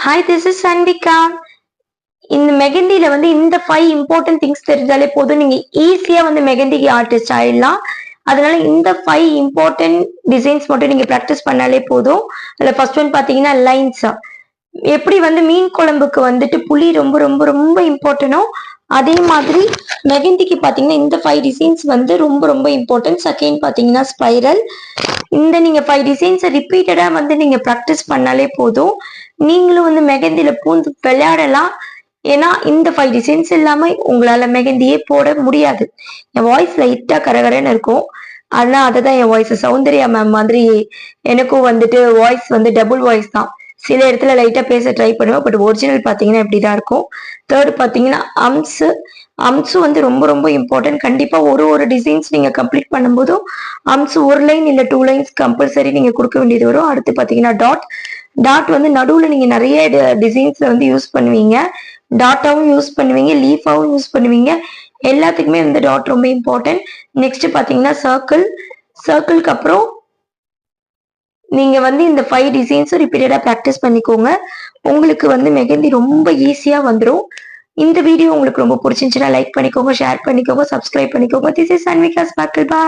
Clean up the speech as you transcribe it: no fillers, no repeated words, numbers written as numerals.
Hi, this is Sanvika. இந்த மெகந்தில வந்து இந்த 5 இம்பார்ட்டன்ட் திங்ஸ் தெரிஞ்சாலே போதும், நீங்க ஈஸியா வந்து மெகந்திக்கு ஆர்டிஸ்ட் ஆயிடலாம். அதனால இந்த 5 இம்பார்ட்டன்ட் டிசைன்ஸ் மட்டும் நீங்க பிராக்டிஸ் பண்ணாலே போதும். அதுல ஃபர்ஸ்ட் ஒன் பாத்தீங்கன்னா லைன்ஸ். எப்படி வந்து மீன் குழம்புக்கு வந்துட்டு புளி ரொம்ப ரொம்ப ரொம்ப இம்பார்ட்டனோ, அதே மாதிரி மெகந்திக்கு பாத்தீங்கன்னா இந்த 5 டிசைன்ஸ் வந்து ரொம்ப ரொம்ப இம்பார்ட்டன்ட். செகண்ட் பாத்தீங்கன்னா ஸ்பைரல். இந்த நீங்க 5 டிசைன்ஸை ரிப்பீட்டடா வந்து நீங்க ப்ராக்டிஸ் பண்ணாலே போதும், நீங்களும் வந்து மெகந்தில பூந்து விளையாடலாம். ஏன்னா இந்த 5 டிசைன்ஸ் இல்லாம உங்களால மெகந்தியே போட முடியாது. என் வாய்ஸ் லைட்டா கரகரன்னு இருக்கும். ஆனா அததான் என் வாய்ஸ். சௌந்தர்யா மேம் மாதிரி எனக்கும் வந்துட்டு வாய்ஸ் வந்து டபுள் வாய்ஸ் தான். சில இடத்துல லைட்டா பேச ட்ரை பண்ணுவேன், பட் ஒரிஜினல் பாத்தீங்கன்னா இப்படிதான் இருக்கும். தேர்ட் பாத்தீங்கன்னா அம்ஸ் வந்து ரொம்ப ரொம்ப இம்பார்ட்டன்ட். கண்டிப்பா ஒரு டிசைன்ஸ் நீங்க கம்ப்ளீட் பண்ணும்போதும் அம்ஸ் ஒரு லைன் இல்ல 2 லைன்ஸ் கம்பல்சரி நீங்க கொடுக்க வேண்டியது வரும். அடுத்து பாத்தீங்கன்னா டாட் வந்து நடுவுல நீங்க நிறைய டிசைன்ஸ்ல வந்து யூஸ் பண்ணுவீங்க. டாட்டாவும் யூஸ் பண்ணுவீங்க, லீஃபாவும் யூஸ் பண்ணுவீங்க. எல்லாத்துக்குமே இந்த டாட் ரொம்ப இம்பார்ட்டன்ட். நெக்ஸ்ட் பாத்தீங்கன்னா சர்க்கிள்க்கு அப்புறம் நீங்க வந்து இந்த 5 டிசைன்ஸும் ரிப்பீட்டடா ப்ராக்டிஸ் பண்ணிக்கோங்க. உங்களுக்கு வந்து மெகந்தி ரொம்ப ஈஸியா வந்துடும். இந்த வீடியோ உங்களுக்கு ரொம்ப பிடிச்சிருந்துச்சுன்னா லைக் பண்ணிக்கோங்க, ஷேர் பண்ணிக்கோங்க, சப்ஸ்கிரைப் பண்ணிக்கோங்க. This is Sanvika sparkle. Bye.